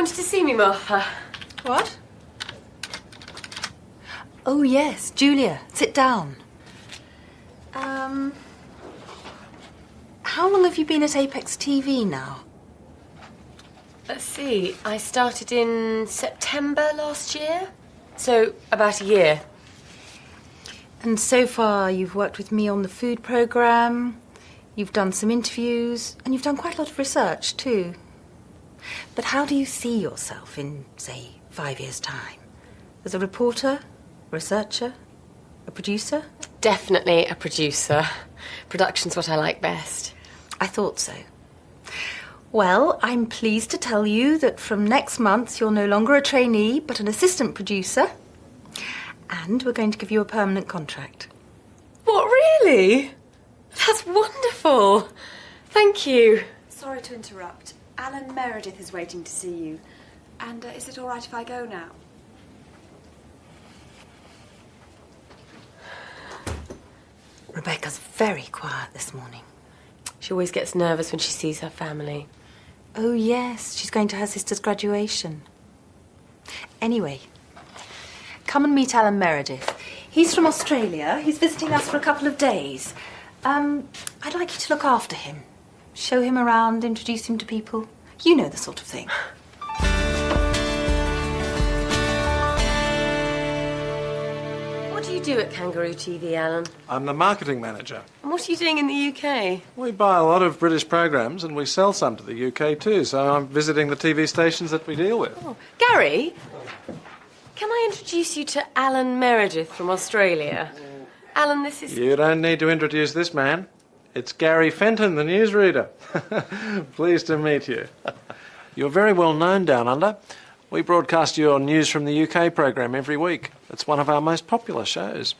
wanted to see me, Martha. What? Oh, yes, Julia, sit down. How long have you been at Apex TV now? Let's see, I started in September last year, so about a year. And so far you've worked with me on the food programme, you've done some interviews, and you've done quite a lot of research too. But how do you see yourself in, say, 5 years' time? As a reporter, researcher, a producer? Definitely a producer. Production's what I like best. I thought so. Well, I'm pleased to tell you that from next month you're no longer a trainee, but an assistant producer. And we're going to give you a permanent contract. What, really? That's wonderful. Thank you. Sorry to interrupt. Alan Meredith is waiting to see you. And is it all right if I go now? Rebecca's very quiet this morning. She always gets nervous when she sees her family. Oh, yes, she's going to her sister's graduation. Anyway, come and meet Alan Meredith. He's from Australia. He's visiting us for a couple of days. I'd like you to look after him. Show him around, introduce him to people. You know the sort of thing. What do you do at Kangaroo TV, Alan? I'm the marketing manager. And what are you doing in the UK? We buy a lot of British programmes and we sell some to the UK too, so I'm visiting the TV stations that we deal with. Oh, Gary, can I introduce you to Alan Meredith from Australia? Alan, this is... You don't need to introduce this man. It's Gary Fenton, the newsreader. Pleased to meet you. You're very well known down under. We broadcast your News from the UK programme every week. It's one of our most popular shows.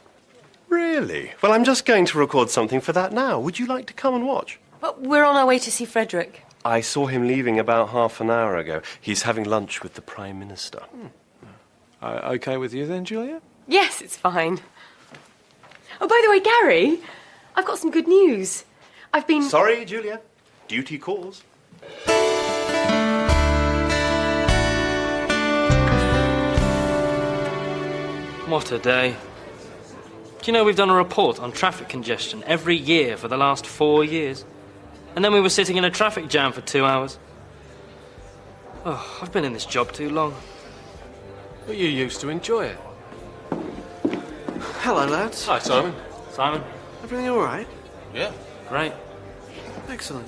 Really? Well, I'm just going to record something for that now. Would you like to come and watch? Well, we're on our way to see Frederick. I saw him leaving about half an hour ago. He's having lunch with the Prime Minister. Okay with you then, Julia? Yes, it's fine. Oh, by the way, Gary, I've got some good news. I've been... Sorry, Julia. Duty calls. What a day. Do you know we've done a report on traffic congestion every year for the last 4 years? And then we were sitting in a traffic jam for 2 hours. Oh, I've been in this job too long. But you used to enjoy it. Hello, lads. Hi, Simon. Simon? Everything all right? Yeah. Great. Excellent.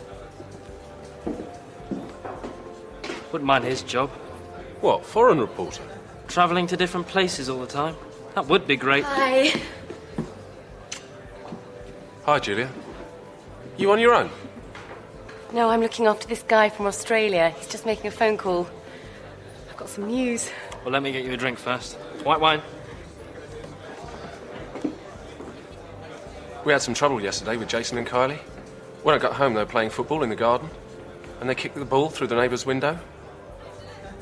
Wouldn't mind his job. What, foreign reporter? Travelling to different places all the time. That would be great. Hi. Hi, Julia. You on your own? No, I'm looking after this guy from Australia. He's just making a phone call. I've got some news. Well, let me get you a drink first. White wine. We had some trouble yesterday with Jason and Kylie. When I got home, they were playing football in the garden, and they kicked the ball through the neighbour's window.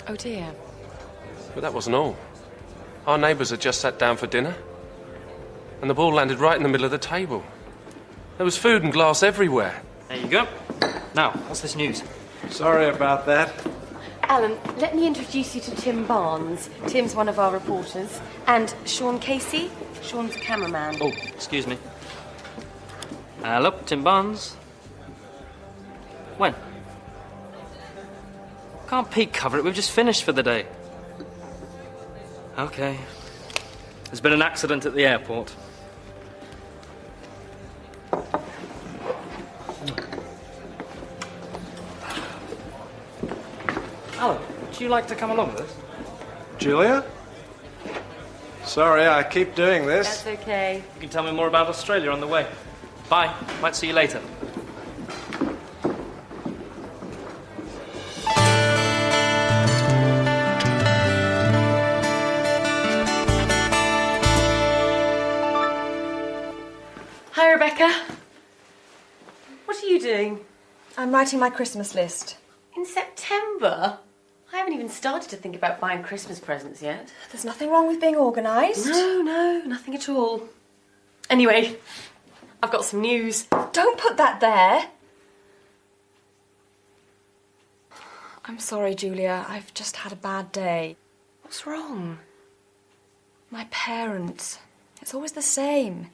Oh, dear. But that wasn't all. Our neighbours had just sat down for dinner, and the ball landed right in the middle of the table. There was food and glass everywhere. There you go. Now, what's this news? Sorry about that. Alan, let me introduce you to Tim Barnes. Tim's one of our reporters. And Sean Casey. Sean's the cameraman. Oh, excuse me. Hello, Tim Barnes. When? Can't peek cover it, we've just finished for the day. Okay. There's been an accident at the airport. Alan, would you like to come along with us? Julia? Sorry, I keep doing this. That's okay. You can tell me more about Australia on the way. Bye. Might see you later. Hi, Rebecca. What are you doing? I'm writing my Christmas list. In September? I haven't even started to think about buying Christmas presents yet. There's nothing wrong with being organised. No, nothing at all. Anyway, I've got some news. Don't put that there. I'm sorry, Julia. I've just had a bad day. What's wrong? My parents. It's always the same.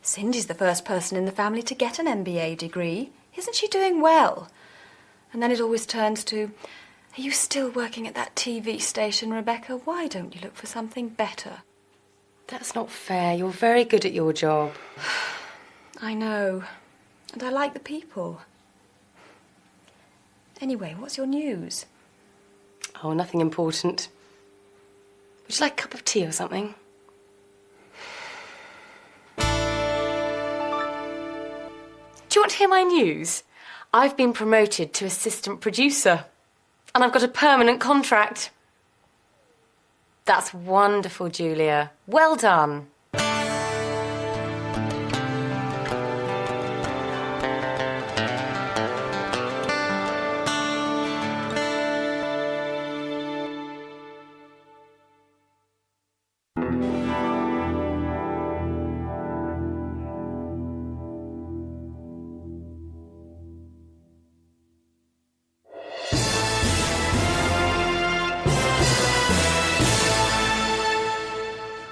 Cindy's the first person in the family to get an MBA degree. Isn't she doing well? And then it always turns to, are you still working at that TV station, Rebecca? Why don't you look for something better? That's not fair. You're very good at your job. I know. And I like the people. Anyway, what's your news? Oh, nothing important. Would you like a cup of tea or something? Do you want to hear my news? I've been promoted to assistant producer. And I've got a permanent contract. That's wonderful, Julia. Well done.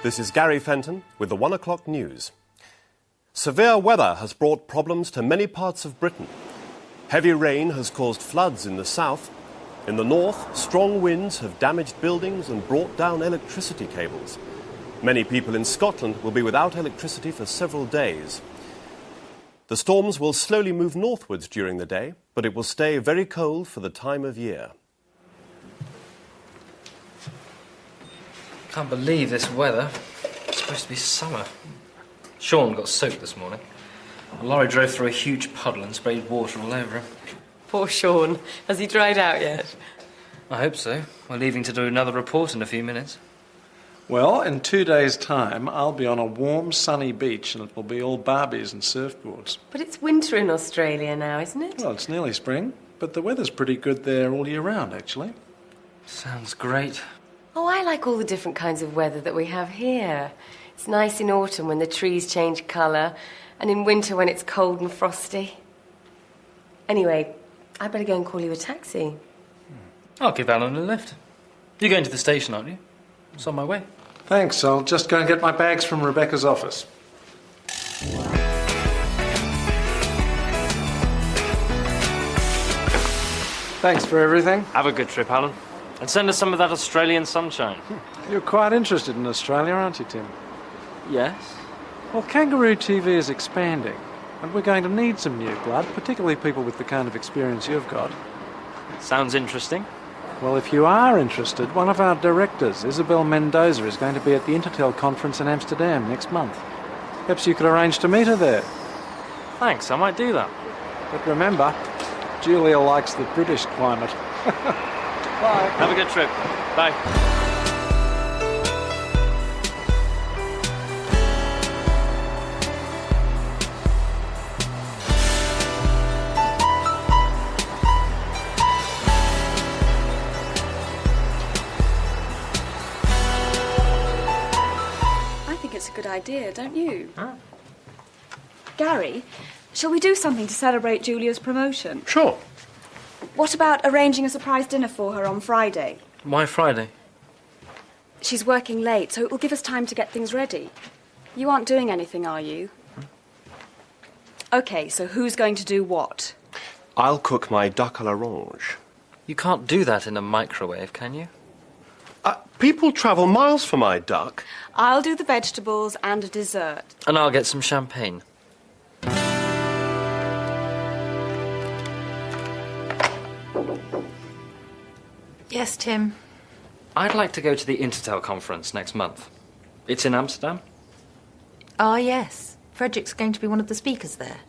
This is Gary Fenton with the 1 o'clock news. Severe weather has brought problems to many parts of Britain. Heavy rain has caused floods in the south. In the north, strong winds have damaged buildings and brought down electricity cables. Many people in Scotland will be without electricity for several days. The storms will slowly move northwards during the day, but it will stay very cold for the time of year. Can't believe this weather. It's supposed to be summer. Sean got soaked this morning. A lorry drove through a huge puddle and sprayed water all over him. Poor Sean. Has he dried out yet? I hope so. We're leaving to do another report in a few minutes. Well, in 2 days' time, I'll be on a warm, sunny beach and it will be all Barbies and surfboards. But it's winter in Australia now, isn't it? Well, it's nearly spring, but the weather's pretty good there all year round, actually. Sounds great. Oh, I like all the different kinds of weather that we have here. It's nice in autumn when the trees change colour, and in winter when it's cold and frosty. Anyway, I better go and call you a taxi. I'll give Alan a lift. You're going to the station, aren't you? It's on my way. Thanks, I'll just go and get my bags from Rebecca's office. Thanks for everything. Have a good trip, Alan. And send us some of that Australian sunshine. You're quite interested in Australia, aren't you, Tim? Yes. Well, Kangaroo TV is expanding, and we're going to need some new blood, particularly people with the kind of experience you've got. Sounds interesting. Well, if you are interested, one of our directors, Isabel Mendoza, is going to be at the Intertel conference in Amsterdam next month. Perhaps you could arrange to meet her there. Thanks, I might do that. But remember, Julia likes the British climate. Bye. Have a good trip. Bye. I think it's a good idea, don't you? Huh? Gary, shall we do something to celebrate Julia's promotion? Sure. What about arranging a surprise dinner for her on Friday? Why Friday? She's working late, so it will give us time to get things ready. You aren't doing anything, are you? OK, so who's going to do what? I'll cook my duck à l'orange. You can't do that in a microwave, can you? People travel miles for my duck. I'll do the vegetables and a dessert. And I'll get some champagne. Yes, Tim. I'd like to go to the Intertel conference next month. It's in Amsterdam. Ah, yes. Frederick's going to be one of the speakers there.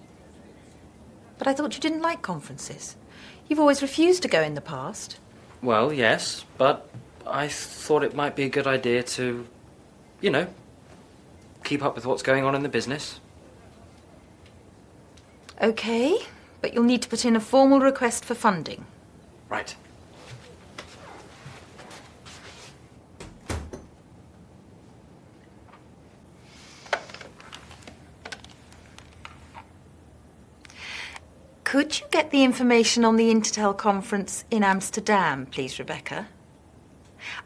But I thought you didn't like conferences. You've always refused to go in the past. Well, yes, but I thought it might be a good idea to, you know, keep up with what's going on in the business. OK, but you'll need to put in a formal request for funding. Right. Could you get the information on the Intertel conference in Amsterdam, please, Rebecca?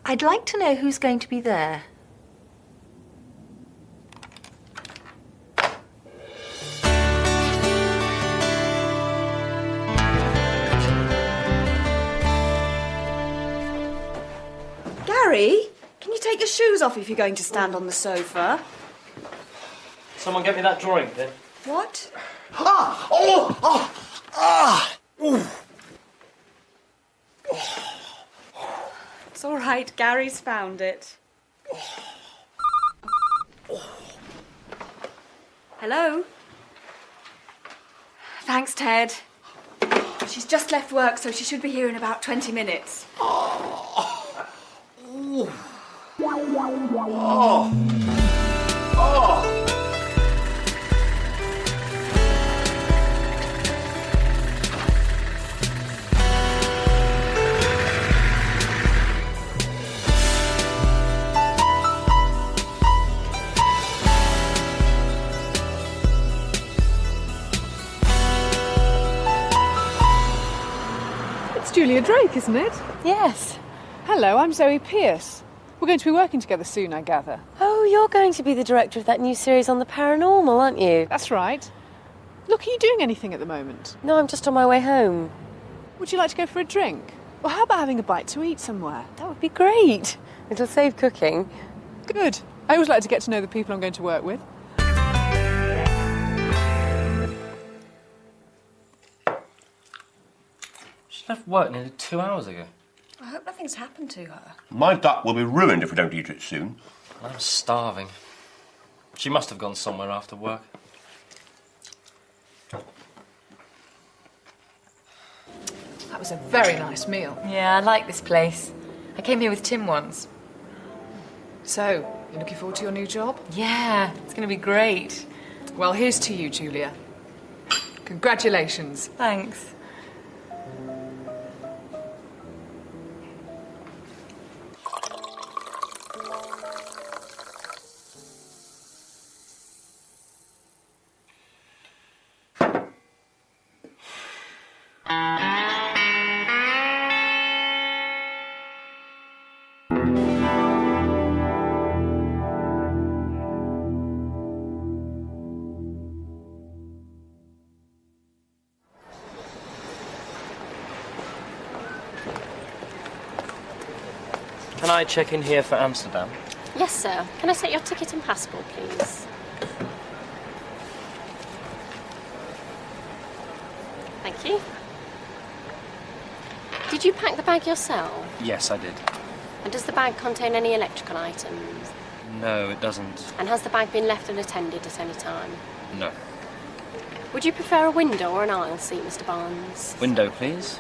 I'd like to know who's going to be there. Gary, can you take your shoes off if you're going to stand on the sofa? Someone get me that drawing pin. What? It's all right, Gary's found it. Hello? Thanks, Ted. She's just left work, so she should be here in about 20 minutes. It's Julia Drake, isn't it? Yes. Hello, I'm Zoe Pierce. We're going to be working together soon, I gather. Oh, you're going to be the director of that new series on the paranormal, aren't you? That's right. Look, are you doing anything at the moment? No, I'm just on my way home. Would you like to go for a drink? Or how about having a bite to eat somewhere? That would be great. It'll save cooking. Good. I always like to get to know the people I'm going to work with. She left work nearly 2 hours ago. I hope nothing's happened to her. My duck will be ruined if we don't eat it soon. I'm starving. She must have gone somewhere after work. That was a very nice meal. Yeah, I like this place. I came here with Tim once. So, you looking forward to your new job? Yeah, it's going to be great. Well, here's to you, Julia. Congratulations. Thanks. Can I check in here for Amsterdam? Yes, sir. Can I set your ticket and passport, please? Thank you. Did you pack the bag yourself? Yes, I did. And does the bag contain any electrical items? No, it doesn't. And has the bag been left unattended at any time? No. Would you prefer a window or an aisle seat, Mr. Barnes? Window, please.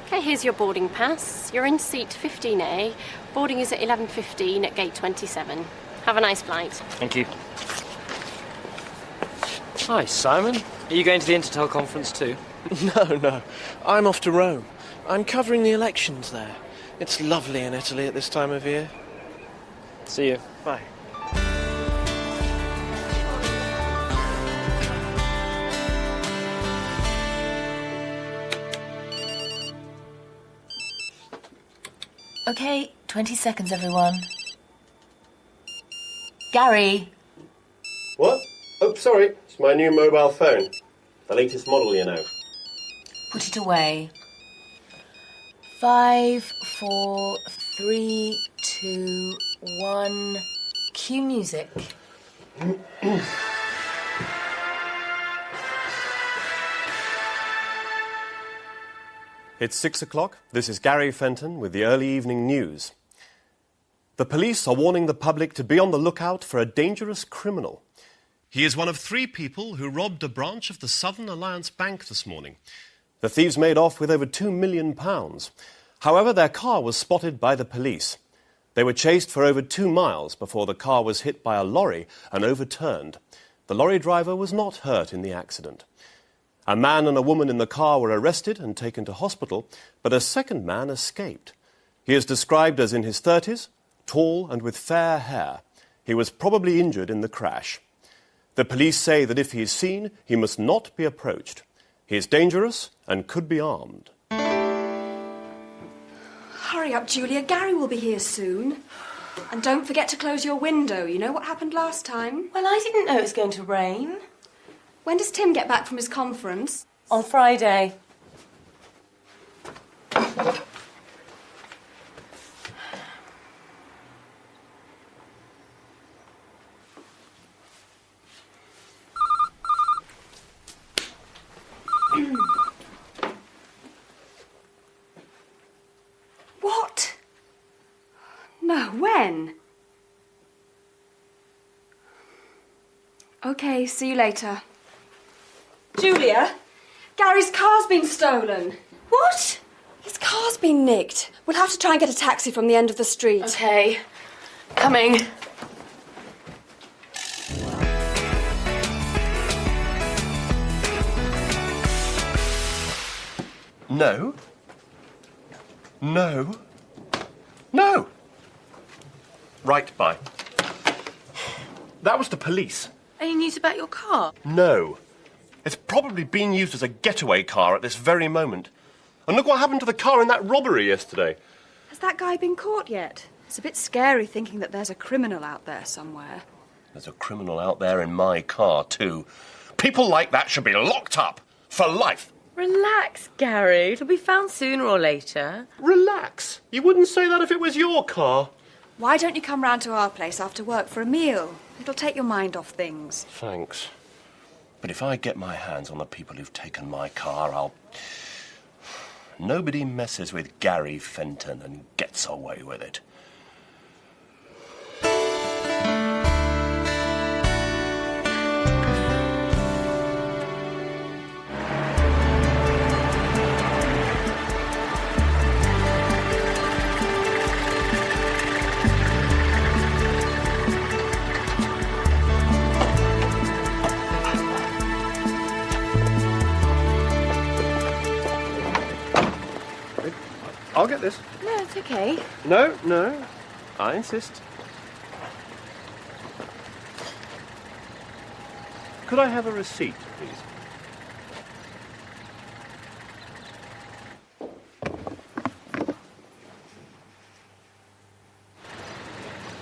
Okay, here's your boarding pass. You're in seat 15A. Boarding is at 11:15 at gate 27. Have a nice flight. Thank you. Hi, Simon. Are you going to the Intertel conference too? No. I'm off to Rome. I'm covering the elections there. It's lovely in Italy at this time of year. See you. Bye. Okay, 20 seconds, everyone. Gary! What? Oh, sorry. It's my new mobile phone. The latest model, you know. Put it away. 5, 4, 3, 2, 1. Cue music. It's 6 o'clock. This is Gary Fenton with the early evening news. The police are warning the public to be on the lookout for a dangerous criminal. He is one of 3 people who robbed a branch of the Southern Alliance Bank this morning. The thieves made off with over £2 million. However, their car was spotted by the police. They were chased for over 2 miles before the car was hit by a lorry and overturned. The lorry driver was not hurt in the accident. A man and a woman in the car were arrested and taken to hospital, but a second man escaped. He is described as in his 30s, tall and with fair hair. He was probably injured in the crash. The police say that if he is seen, he must not be approached. He is dangerous and could be armed. Hurry up, Julia. Gary will be here soon. And don't forget to close your window. You know what happened last time? Well, I didn't know it was going to rain. When does Tim get back from his conference? On Friday. What? No, when? OK, see you later. Julia, Gary's car's been stolen. What? His car's been nicked. We'll have to try and get a taxi from the end of the street. OK. Coming. No. No. No. Right, bye. That was the police. Any news about your car? No. It's probably being used as a getaway car at this very moment. And look what happened to the car in that robbery yesterday. Has that guy been caught yet? It's a bit scary thinking that there's a criminal out there somewhere. There's a criminal out there in my car, too. People like that should be locked up for life. Relax, Gary. It'll be found sooner or later. Relax? You wouldn't say that if it was your car. Why don't you come round to our place after work for a meal? It'll take your mind off things. Thanks. But if I get my hands on the people who've taken my car, I'll... Nobody messes with Gary Fenton and gets away with it. I'll get this. No, it's OK. No, no. I insist. Could I have a receipt, please?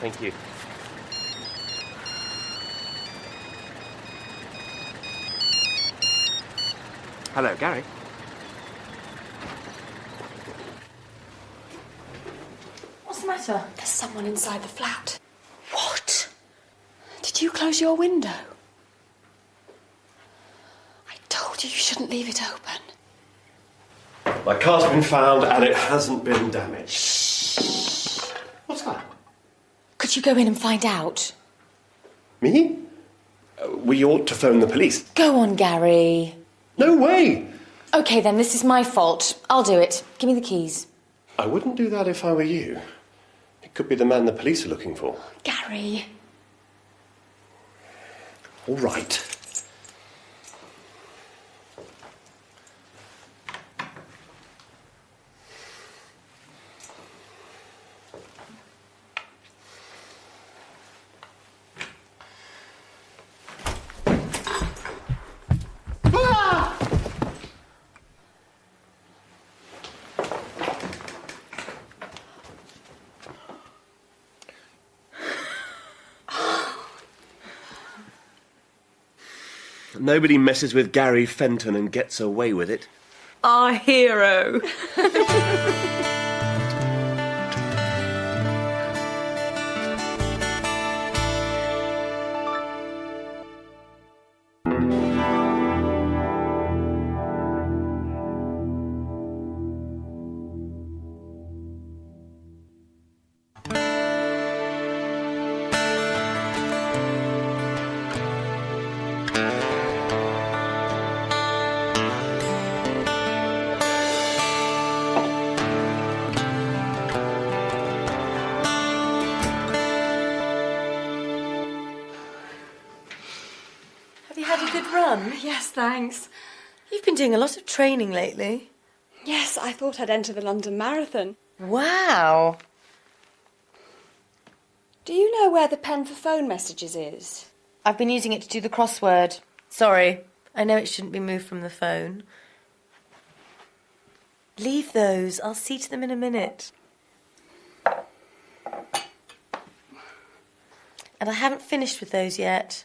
Thank you. Hello, Gary. What's the matter? There's someone inside the flat. What? Did you close your window? I told you shouldn't leave it open. My car's been found and it hasn't been damaged. Shh. What's that? Could you go in and find out? Me? We ought to phone the police. Go on, Gary. No way! OK, then, this is my fault. I'll do it. Give me the keys. I wouldn't do that if I were you. It could be the man the police are looking for. Gary. All right. Nobody messes with Gary Fenton and gets away with it. Our hero. Yes, thanks. You've been doing a lot of training lately. Yes, I thought I'd enter the London Marathon. Wow. Do you know where the pen for phone messages is? I've been using it to do the crossword. Sorry. I know it shouldn't be moved from the phone. Leave those. I'll see to them in a minute. And I haven't finished with those yet.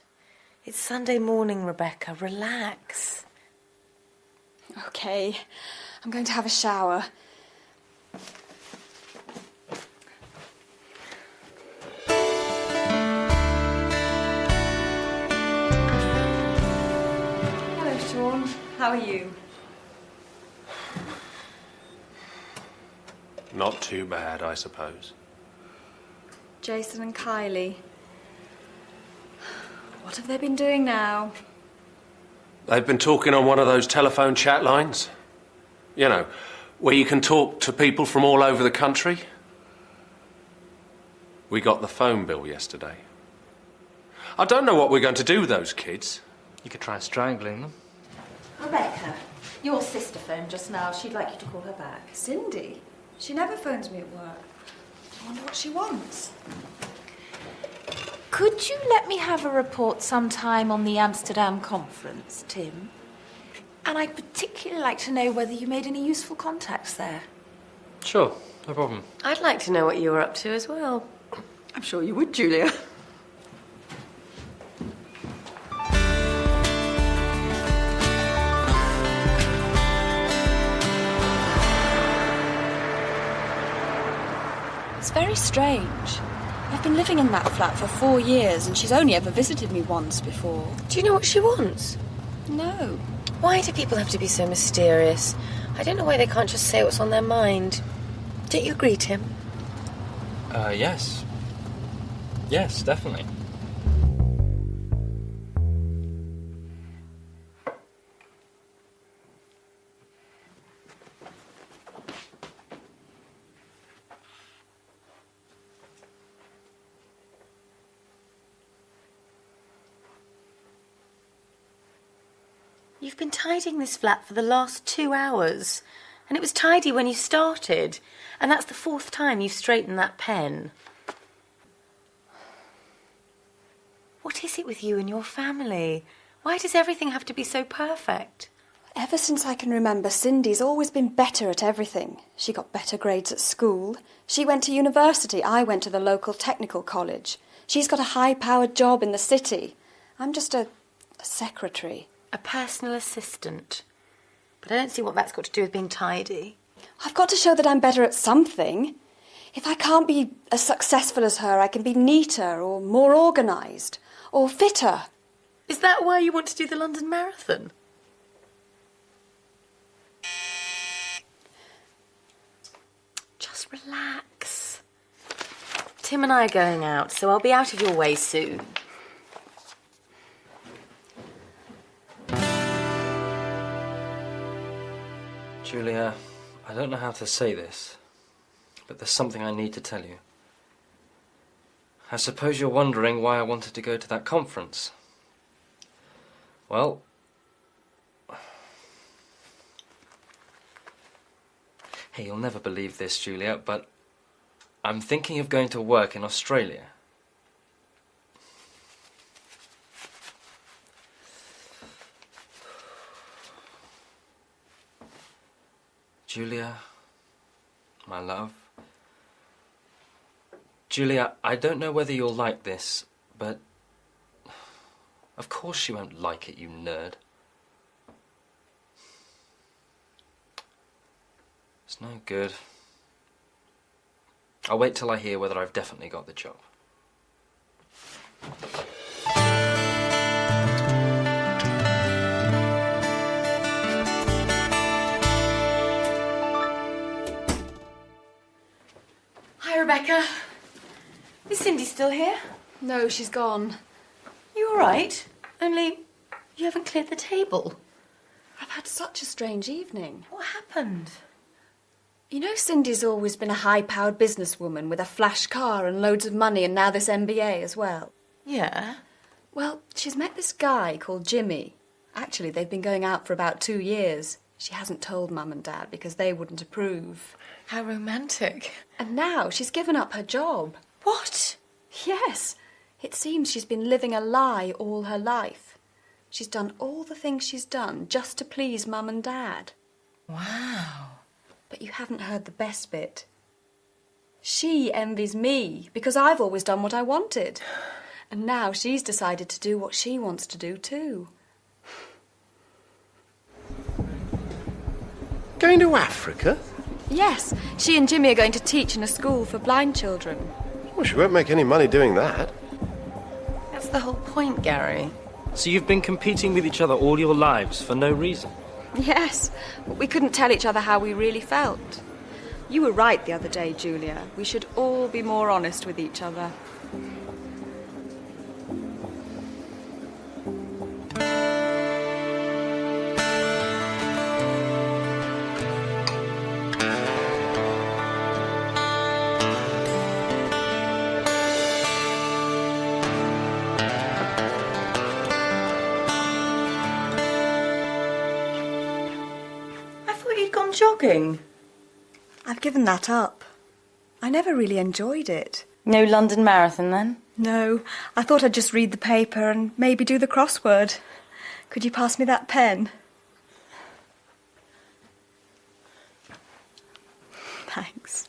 It's Sunday morning, Rebecca. Relax. OK. I'm going to have a shower. Hello, Sean. How are you? Not too bad, I suppose. Jason and Kylie. What have they been doing now? They've been talking on one of those telephone chat lines. You know, where you can talk to people from all over the country. We got the phone bill yesterday. I don't know what we're going to do with those kids. You could try strangling them. Rebecca, your sister phoned just now. She'd like you to call her back. Cindy? She never phones me at work. I wonder what she wants. Could you let me have a report sometime on the Amsterdam conference, Tim? And I'd particularly like to know whether you made any useful contacts there. Sure, no problem. I'd like to know what you were up to as well. I'm sure you would, Julia. It's very strange. I've been living in that flat for 4 years and she's only ever visited me once before. Do you know what she wants? No. Why do people have to be so mysterious? I don't know why they can't just say what's on their mind. Don't you agree, Tim? Yes. Yes, definitely. You've been tidying this flat for the last 2 hours. And it was tidy when you started. And that's the 4th time you've straightened that pen. What is it with you and your family? Why does everything have to be so perfect? Ever since I can remember, Cindy's always been better at everything. She got better grades at school. She went to university. I went to the local technical college. She's got a high-powered job in the city. I'm just a secretary. A personal assistant. But I don't see what that's got to do with being tidy. I've got to show that I'm better at something. If I can't be as successful as her, I can be neater or more organised or fitter. Is that why you want to do the London Marathon? Just relax. Tim and I are going out, so I'll be out of your way soon. Julia, I don't know how to say this, but there's something I need to tell you. I suppose you're wondering why I wanted to go to that conference. Well, hey, you'll never believe this, Julia, but I'm thinking of going to work in Australia. Julia, my love. Julia, I don't know whether you'll like this, but of course she won't like it, you nerd. It's no good. I'll wait till I hear whether I've definitely got the job. Hi, Rebecca. Is Cindy still here? No, she's gone. You all right? Only you haven't cleared the table. I've had such a strange evening. What happened? You know, Cindy's always been a high-powered businesswoman with a flash car and loads of money and now this MBA as well. Yeah? Well, she's met this guy called Jimmy. Actually, they've been going out for about 2 years. She hasn't told Mum and Dad because they wouldn't approve. How romantic. And now she's given up her job. What? Yes. It seems she's been living a lie all her life. She's done all the things she's done just to please Mum and Dad. Wow. But you haven't heard the best bit. She envies me because I've always done what I wanted. And now she's decided to do what she wants to do too. Going to Africa? Yes, she and Jimmy are going to teach in a school for blind children. Well, she won't make any money doing that. That's the whole point, Gary. So you've been competing with each other all your lives for no reason? Yes, but we couldn't tell each other how we really felt. You were right the other day, Julia. We should all be more honest with each other. Jogging? I've given that up. I never really enjoyed it. No London Marathon, then? No, I thought I'd just read the paper and maybe do the crossword. Could you pass me that pen? Thanks.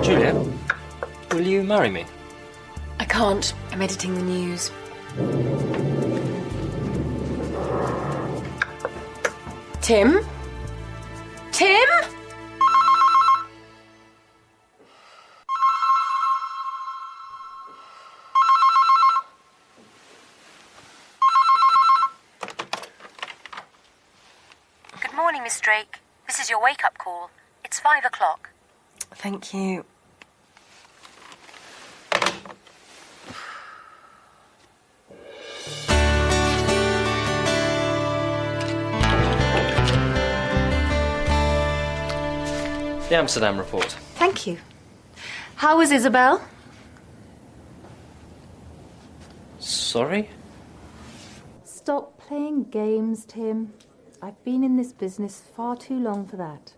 Julia, will you marry me? I can't. I'm editing the news. Tim? Tim? Good morning, Miss Drake. This is your wake-up call. It's 5 o'clock. Thank you. The Amsterdam report. Thank you. How was Isabel? Sorry? Stop playing games, Tim. I've been in this business far too long for that.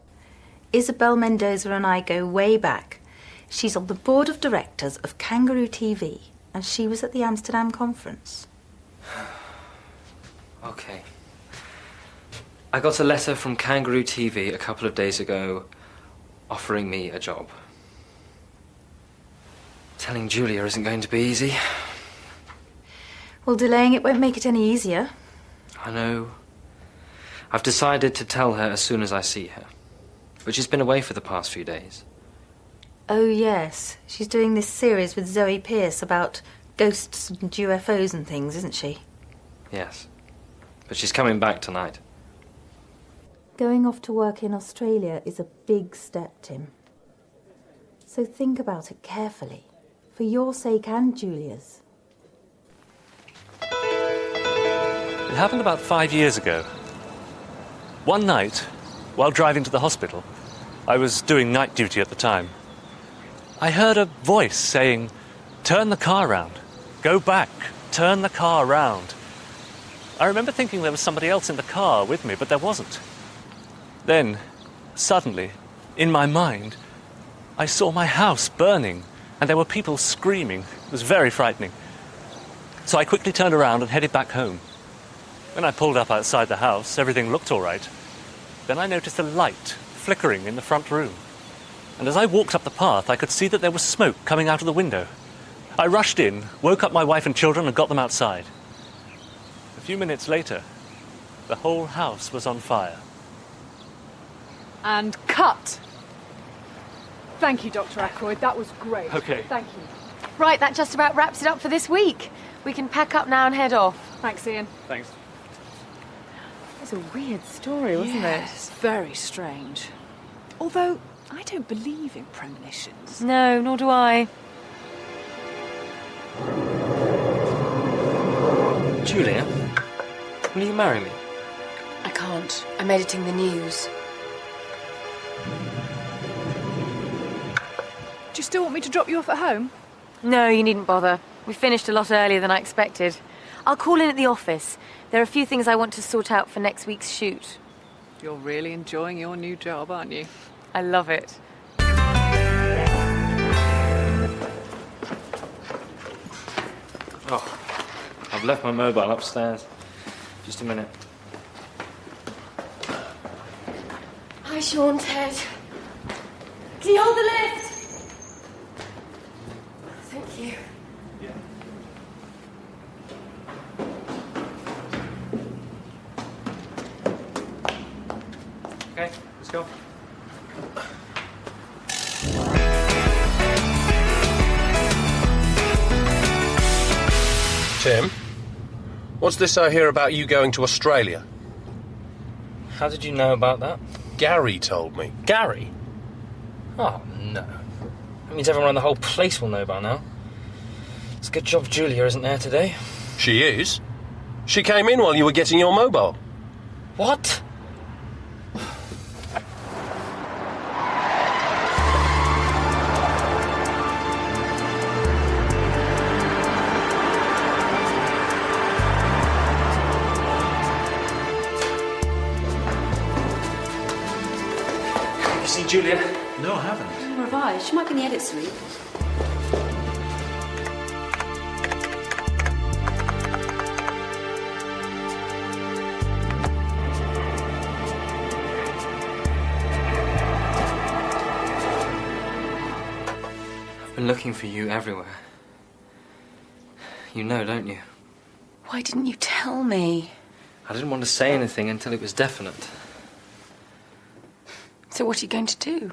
Isabel Mendoza and I go way back. She's on the board of directors of Kangaroo TV, and she was at the Amsterdam conference. Okay. I got a letter from Kangaroo TV a couple of days ago offering me a job. Telling Julia isn't going to be easy. Well, delaying it won't make it any easier. I know. I've decided to tell her as soon as I see her. But she's been away for the past few days. Oh, yes. She's doing this series with Zoe Pearce about ghosts and UFOs and things, isn't she? Yes. But she's coming back tonight. Going off to work in Australia is a big step, Tim. So think about it carefully, for your sake and Julia's. It happened about 5 years ago. One night, while driving to the hospital, I was doing night duty at the time, I heard a voice saying, "Turn the car round. Go back. Turn the car round." I remember thinking there was somebody else in the car with me, but there wasn't. Then, suddenly, in my mind, I saw my house burning, and there were people screaming. It was very frightening. So I quickly turned around and headed back home. When I pulled up outside the house, everything looked all right. Then I noticed a light flickering in the front room. And as I walked up the path, I could see that there was smoke coming out of the window. I rushed in, woke up my wife and children, and got them outside. A few minutes later, the whole house was on fire. And cut. Thank you, Dr. Ackroyd. That was great. Okay. Thank you. Right, that just about wraps it up for this week. We can pack up now and head off. Thanks, Ian. Thanks. It was a weird story, wasn't Yes, very strange. Although, I don't believe in premonitions. it? No, nor do I. Julia, will you marry me? I can't. I'm editing the news. Do you still want me to drop you off at home? No, you needn't bother. We finished a lot earlier than I expected. I'll call in at the office. There are a few things I want to sort out for next week's shoot. You're really enjoying your new job, aren't you? I love it. Oh, I've left my mobile upstairs. Just a minute. Hi, Sean, Ted. Can you hold the lift? Thank you. Okay, let's go. Tim, what's this I hear about you going to Australia? How did you know about that? Gary told me. Gary? Oh, no. That means everyone in the whole place will know by now. It's a good job Julia isn't there today. She is. She came in while you were getting your mobile. What? You see Julia? No, I haven't. Nor have I. She might be in the edit suite. I've been looking for you everywhere. You know, don't you? Why didn't you tell me? I didn't want to say anything until it was definite. So what are you going to do?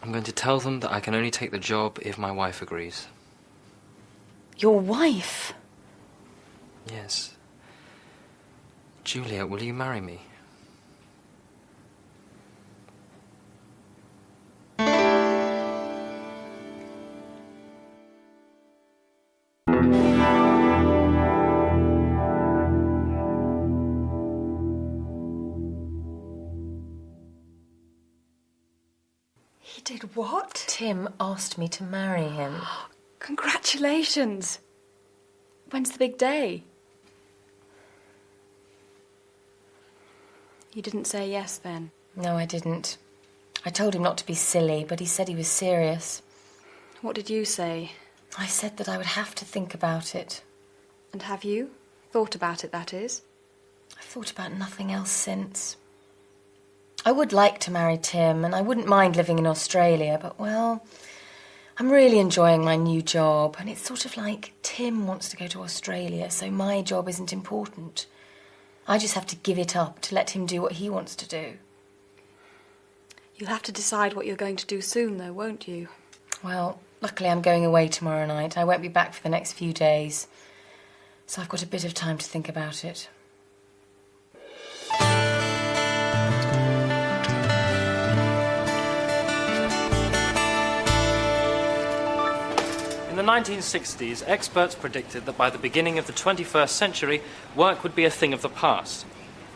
I'm going to tell them that I can only take the job if my wife agrees. Your wife? Yes. Julia, will you marry me? He did what? Tim asked me to marry him. Congratulations. When's the big day? You didn't say yes then? No, I didn't. I told him not to be silly, but he said he was serious. What did you say? I said that I would have to think about it. And have you? Thought about it, that is? I've thought about nothing else since. I would like to marry Tim, and I wouldn't mind living in Australia, but, well, I'm really enjoying my new job, and it's sort of like Tim wants to go to Australia, so my job isn't important. I just have to give it up to let him do what he wants to do. You'll have to decide what you're going to do soon, though, won't you? Well, luckily I'm going away tomorrow night. I won't be back for the next few days, so I've got a bit of time to think about it. In the 1960s, experts predicted that by the beginning of the 21st century, work would be a thing of the past.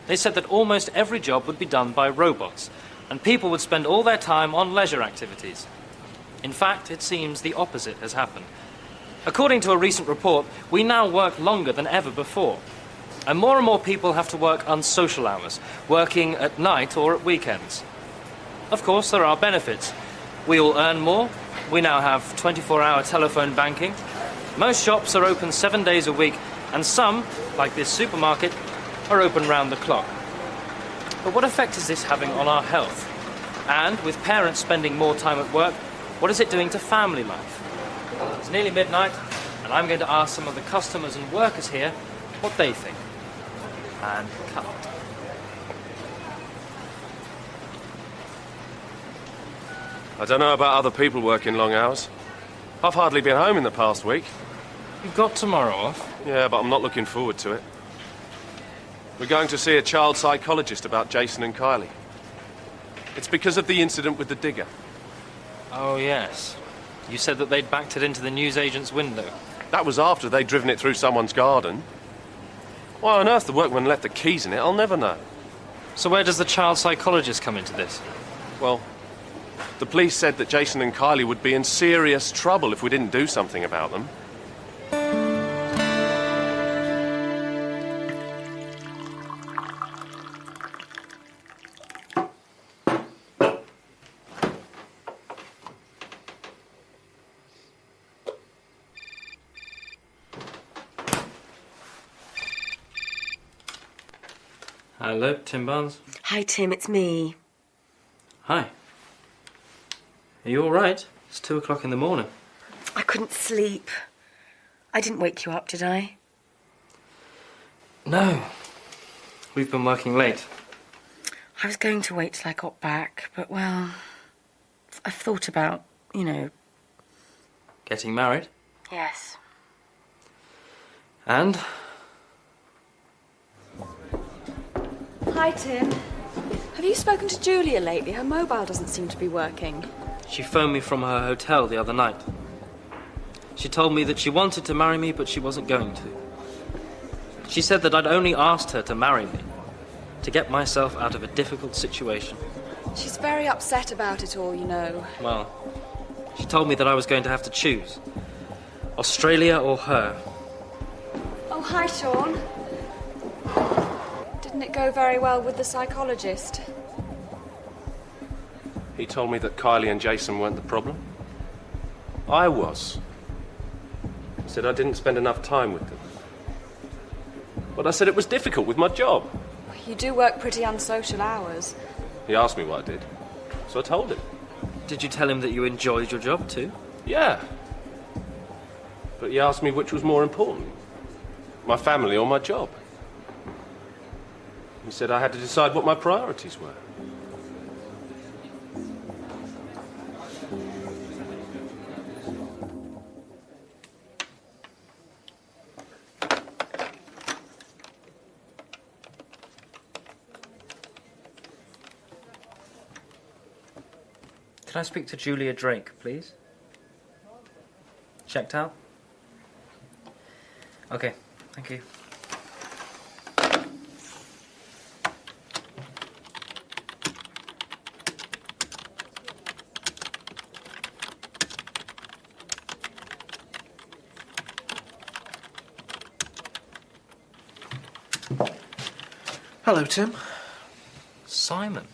They said that almost every job would be done by robots, and people would spend all their time on leisure activities. In fact, it seems the opposite has happened. According to a recent report, we now work longer than ever before. And more people have to work unsocial hours, working at night or at weekends. Of course, there are benefits. We all earn more. We now have 24-hour telephone banking. Most shops are open 7 days a week, and some, like this supermarket, are open round the clock. But what effect is this having on our health? And with parents spending more time at work, what is it doing to family life? It's nearly midnight, and I'm going to ask some of the customers and workers here what they think. And cut. I don't know about other people working long hours. I've hardly been home in the past week. You've got tomorrow off? Yeah, but I'm not looking forward to it. We're going to see a child psychologist about Jason and Kylie. It's because of the incident with the digger. Oh, yes. You said that they'd backed it into the newsagent's window. That was after they'd driven it through someone's garden. Why on earth the workman left the keys in it, I'll never know. So where does the child psychologist come into this? Well, the police said that Jason and Kylie would be in serious trouble if we didn't do something about them. Hello, Tim Barnes. Hi, Tim, it's me. Hi. Are you all right? It's 2 o'clock in the morning. I couldn't sleep. I didn't wake you up, did I? No. We've been working late. I was going to wait till I got back, but, well, I've thought about, Getting married? Yes. And? Hi, Tim. Have you spoken to Julia lately? Her mobile doesn't seem to be working. She phoned me from her hotel the other night. She told me that she wanted to marry me, but she wasn't going to. She said that I'd only asked her to marry me, to get myself out of a difficult situation. She's very upset about it all, Well, she told me that I was going to have to choose. Australia or her. Oh, hi, Sean. Didn't it go very well with the psychologist? He told me that Kylie and Jason weren't the problem. I was. He said I didn't spend enough time with them. But I said it was difficult with my job. You do work pretty unsocial hours. He asked me what I did, so I told him. Did you tell him that you enjoyed your job too? Yeah. But he asked me which was more important, my family or my job. He said I had to decide what my priorities were. Can I speak to Julia Drake, please? Checked out? Okay, thank you. Hello, Tim. Simon,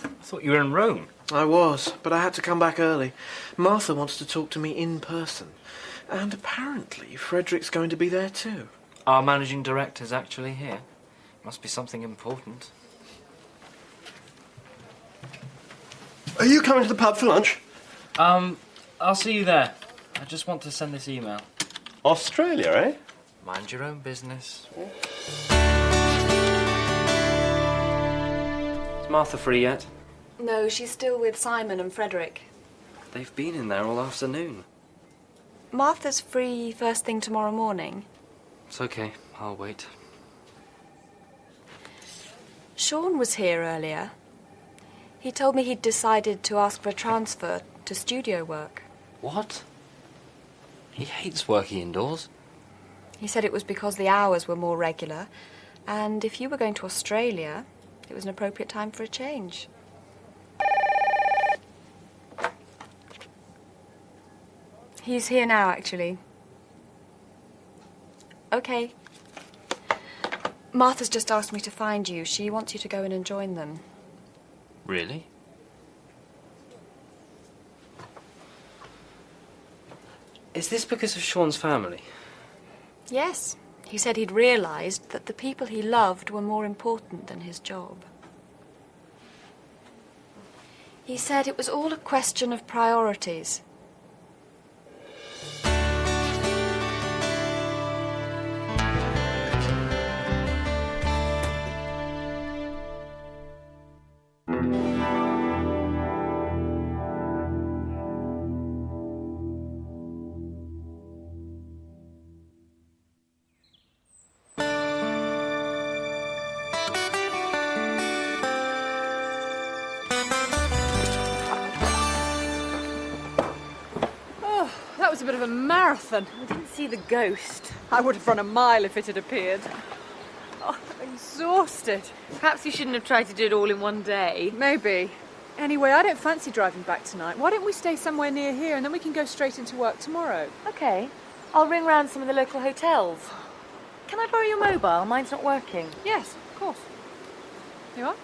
I thought you were in Rome. I was, but I had to come back early. Martha wants to talk to me in person. And apparently Frederick's going to be there too. Our managing director's actually here. Must be something important. Are you coming to the pub for lunch? I'll see you there. I just want to send this email. Australia, eh? Mind your own business. Is Martha free yet? No, she's still with Simon and Frederick. They've been in there all afternoon. Martha's free first thing tomorrow morning. It's okay. I'll wait. Sean was here earlier. He told me he'd decided to ask for a transfer to studio work. What? He hates working indoors. He said it was because the hours were more regular, and if you were going to Australia, it was an appropriate time for a change. He's here now, actually. Okay. Martha's just asked me to find you. She wants you to go in and join them. Really? Is this because of Sean's family? Yes. He said he'd realised that the people he loved were more important than his job. He said it was all a question of priorities. bit of a marathon. I didn't see the ghost. I would have run a mile if it had appeared. Oh, I'm exhausted. Perhaps you shouldn't have tried to do it all in one day. Maybe. Anyway, I don't fancy driving back tonight. Why don't we stay somewhere near here and then we can go straight into work tomorrow? OK. I'll ring round some of the local hotels. Can I borrow your mobile? Mine's not working. Yes, of course. Here you are.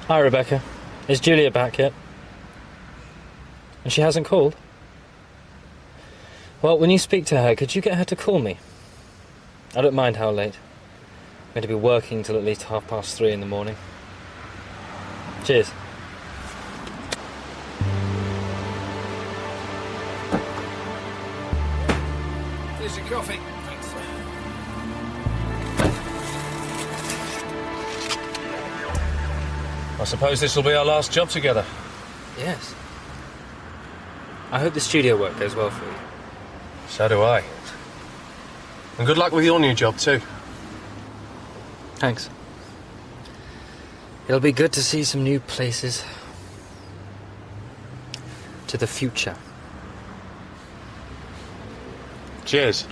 Hi, Rebecca. Is Julia back yet? And she hasn't called? Well, when you speak to her, could you get her to call me? I don't mind how late. I'm going to be working till at least 3:30 in the morning. Cheers. Here's your coffee. Thanks. I suppose this will be our last job together. Yes. I hope the studio work goes well for you. So do I. And good luck with your new job, too. Thanks. It'll be good to see some new places. To the future. Cheers.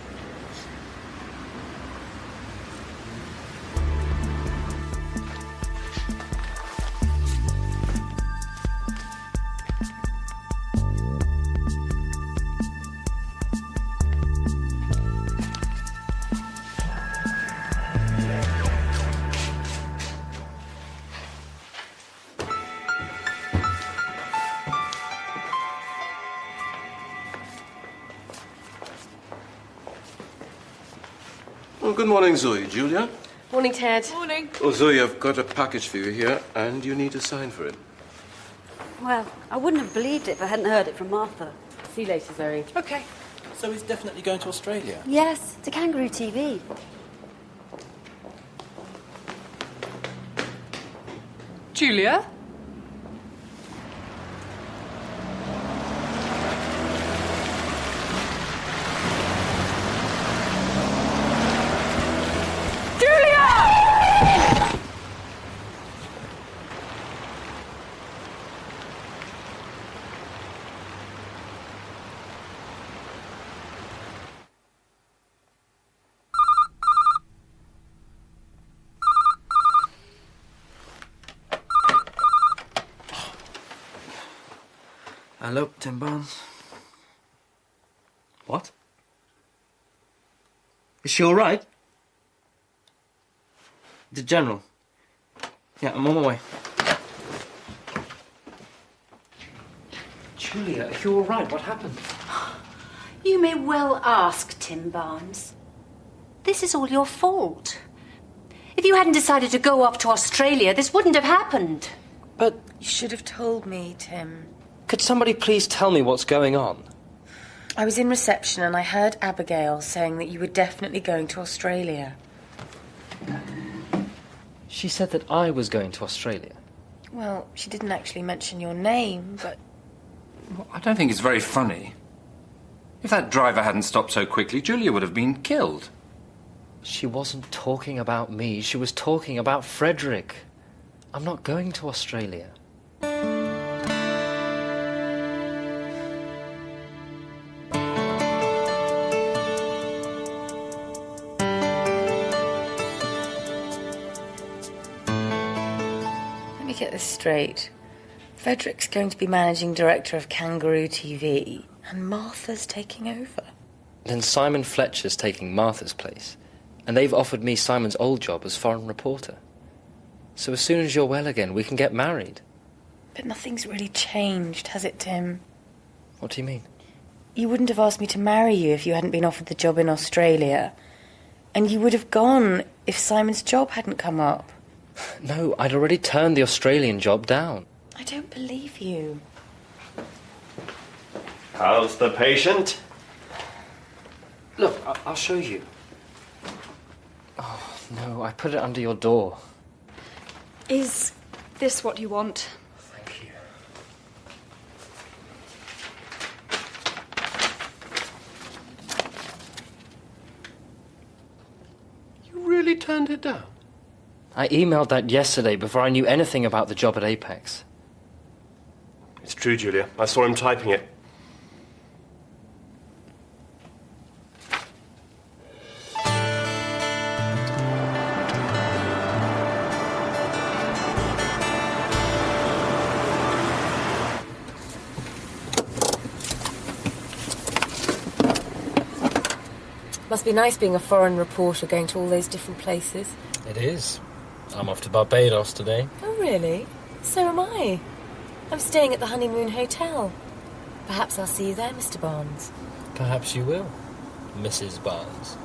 Well, good morning, Zoe. Julia? Morning, Ted. Morning. Oh, Zoe, I've got a package for you here, and you need to sign for it. Well, I wouldn't have believed it if I hadn't heard it from Martha. See you later, Zoe. OK. So he's definitely going to Australia? Yes, to Kangaroo TV. Julia? Hello, Tim Barnes. What? Is she all right? The General. Yeah, I'm on my way. Julia, are you all right? What happened? You may well ask, Tim Barnes. This is all your fault. If you hadn't decided to go off to Australia, this wouldn't have happened. But You should have told me, Tim. could somebody please tell me what's going on? I was in reception and I heard Abigail saying that you were definitely going to Australia. She said that I was going to Australia. Well, she didn't actually mention your name, but... Well, I don't think it's very funny. If that driver hadn't stopped so quickly, Julia would have been killed. She wasn't talking about me. She was talking about Frederick. I'm not going to Australia. Let me get this straight. Frederick's going to be managing director of Kangaroo TV, and Martha's taking over. Then Simon Fletcher's taking Martha's place, and they've offered me Simon's old job as foreign reporter. So as soon as you're well again, we can get married. But nothing's really changed, has it, Tim? What do you mean? You wouldn't have asked me to marry you if you hadn't been offered the job in Australia. And you would have gone if Simon's job hadn't come up. No, I'd already turned the Australian job down. I don't believe you. How's the patient? Look, I'll show you. Oh, no, I put it under your door. Is this what you want? Thank you. You really turned it down? I emailed that yesterday before I knew anything about the job at Apex. It's true, Julia. I saw him typing it. Must be nice being a foreign reporter going to all those different places. It is. I'm off to Barbados today. Oh, really? So am I. I'm staying at the Honeymoon Hotel. Perhaps I'll see you there, Mr. Barnes. Perhaps you will, Mrs. Barnes.